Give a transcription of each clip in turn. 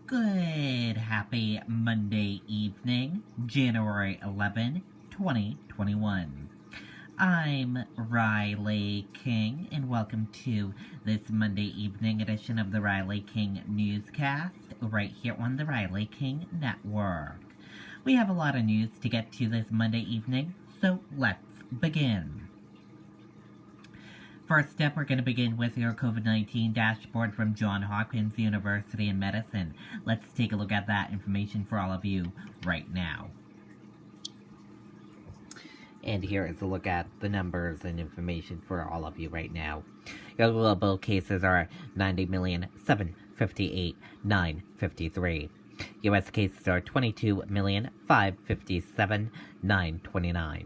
Good happy Monday evening, January 11, 2021. I'm Riley King, and welcome to this Monday evening edition of the Riley King Newscast, right here on the Riley King Network. We have a lot of news to get to this Monday evening, so let's begin. First up, we're going to begin with your COVID-19 dashboard from Johns Hopkins University in Medicine. Let's take a look at that information for all of you right now. And here is a look at the numbers and information for all of you right now. Your global cases are 90,758,953. U.S. cases are 22,557,929.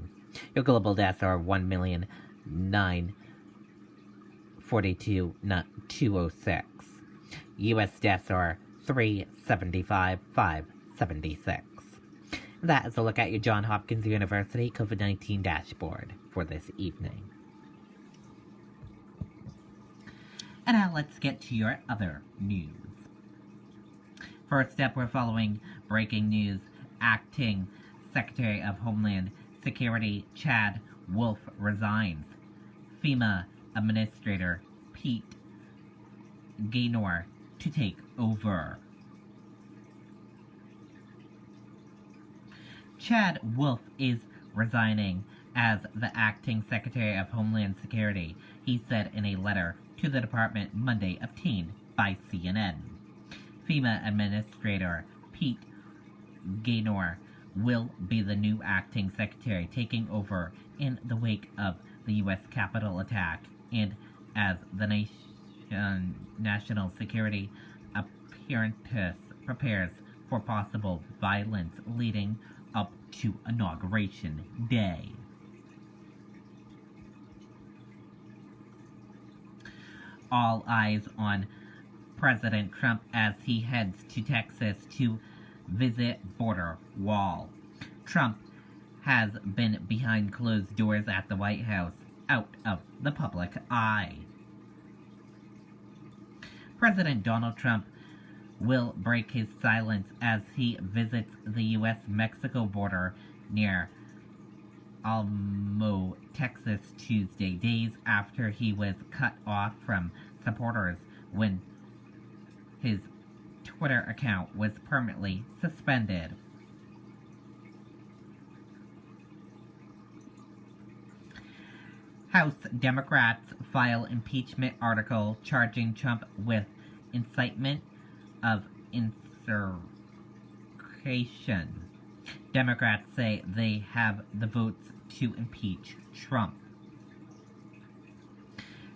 Your global deaths are 1,942,206. U.S. deaths are 375,576. That is a look at your Johns Hopkins University COVID-19 dashboard for this evening. And now let's get to your other news. First up, we're following breaking news. Acting Secretary of Homeland Security Chad Wolf resigns. FEMA Administrator Pete Gaynor to take over. Chad Wolf is resigning as the acting Secretary of Homeland Security, he said in a letter to the department Monday obtained by CNN. FEMA Administrator Pete Gaynor will be the new acting secretary, taking over in the wake of the U.S. Capitol attack and as the national security apparatus prepares for possible violence leading up to Inauguration Day. All eyes on President Trump as he heads to Texas to visit border wall. Trump has been behind closed doors at the White House, out of the public eye. President Donald Trump will break his silence as he visits the U.S.-Mexico border near Alamo, Texas, Tuesday, days after he was cut off from supporters when his Twitter account was permanently suspended. House Democrats file impeachment article charging Trump with incitement of insurrection. Democrats say they have the votes to impeach Trump.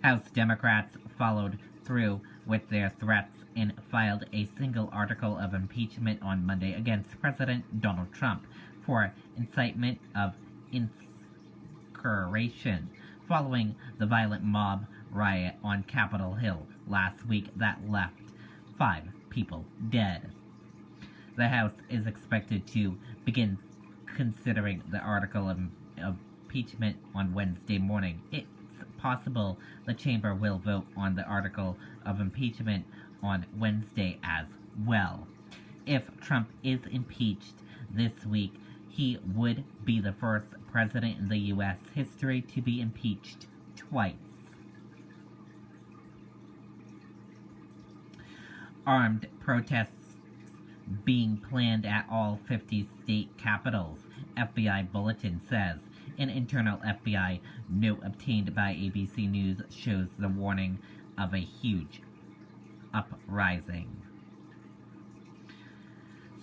House Democrats followed through with their threats and filed a single article of impeachment on Monday against President Donald Trump for incitement of insurrection, following the violent mob riot on Capitol Hill last week that left 5 people dead. The House is expected to begin considering the article of impeachment on Wednesday morning. It's possible the chamber will vote on the article of impeachment on Wednesday as well. If Trump is impeached this week, he would be the first president in the U.S. history to be impeached twice. Armed protests being planned at all 50 state capitals, FBI bulletin says. An internal FBI note obtained by ABC News shows the warning of a huge uprising.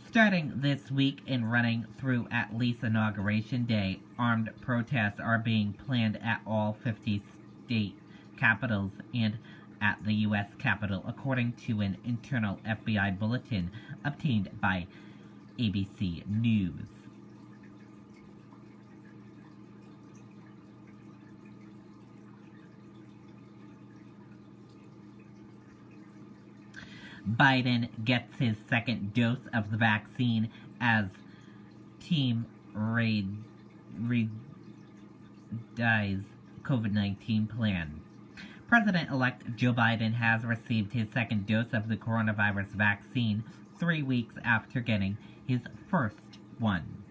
Starting this week and running through at least Inauguration Day, armed protests are being planned at all 50 state capitals and at the U.S. Capitol, according to an internal FBI bulletin obtained by ABC News. Biden gets his second dose of the vaccine as team dies COVID-19 plan. President-elect Joe Biden has received his second dose of the coronavirus vaccine 3 weeks after getting his first one.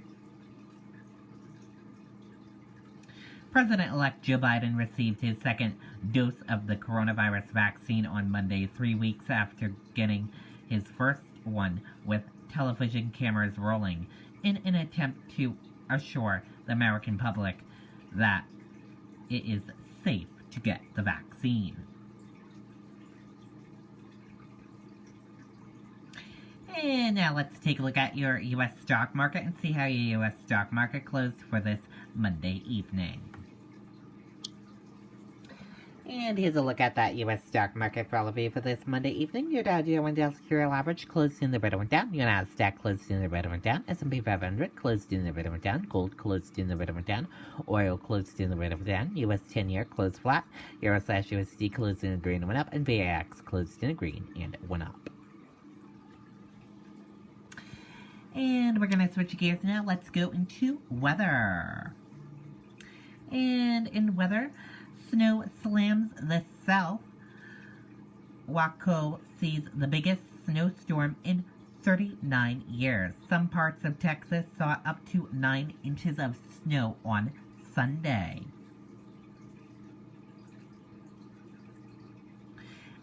President-elect Joe Biden received his second dose of the coronavirus vaccine on Monday, 3 weeks after getting his first one, with television cameras rolling in an attempt to assure the American public that it is safe to get the vaccine. And now let's take a look at your U.S. stock market and see how your U.S. stock market closed for this Monday evening. And here's a look at that U.S. stock market for all of you for this Monday evening. Your Dow Jones Industrial Average closed in the red, went down. Your Nasdaq closed in the red, went down. S&P 500 closed in the red, went down. Gold closed in the red, went down. Oil closed in the red, went down. U.S. 10-year closed flat. Euro/USD closed in the green and went up. And VIX closed in the green and went up. And we're going to switch gears now. Let's go into weather. And in weather, snow slams the south. Waco sees the biggest snowstorm in 39 years. Some parts of Texas saw up to 9 inches of snow on Sunday.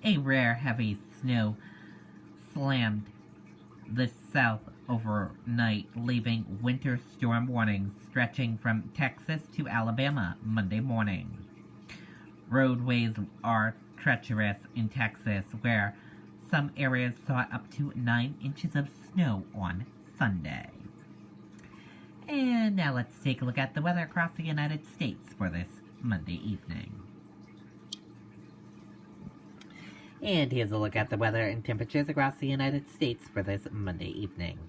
A rare heavy snow slammed the south overnight, leaving winter storm warnings stretching from Texas to Alabama Monday morning. Roadways are treacherous in Texas, where some areas saw up to 9 inches of snow on Sunday. And now let's take a look at the weather across the United States for this Monday evening. And here's a look at the weather and temperatures across the United States for this Monday evening.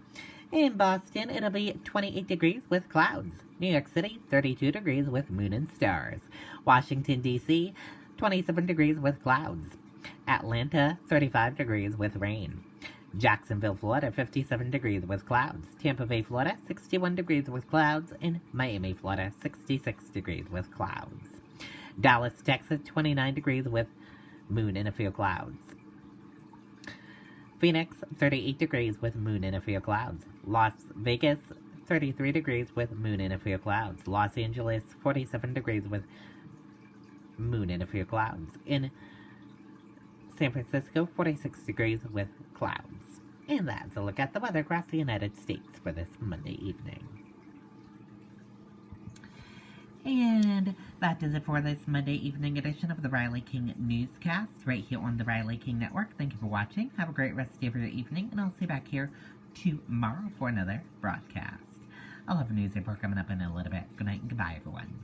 In Boston, it'll be 28 degrees with clouds. New York City, 32 degrees with moon and stars. Washington, D.C., 27 degrees with clouds. Atlanta, 35 degrees with rain. Jacksonville, Florida, 57 degrees with clouds. Tampa Bay, Florida, 61 degrees with clouds. And Miami, Florida, 66 degrees with clouds. Dallas, Texas, 29 degrees with moon and a few clouds. Phoenix, 38 degrees with moon and a few clouds. Las Vegas, 33 degrees with moon and a few clouds. Los Angeles, 47 degrees with moon and a few clouds. In San Francisco, 46 degrees with clouds. And that's a look at the weather across the United States for this Monday evening. And that does it for this Monday evening edition of the Riley King Newscast right here on the Riley King Network. Thank you for watching. Have a great rest of your evening, and I'll see you back here tomorrow for another broadcast. I'll have a news report coming up in a little bit. Good night and goodbye, everyone.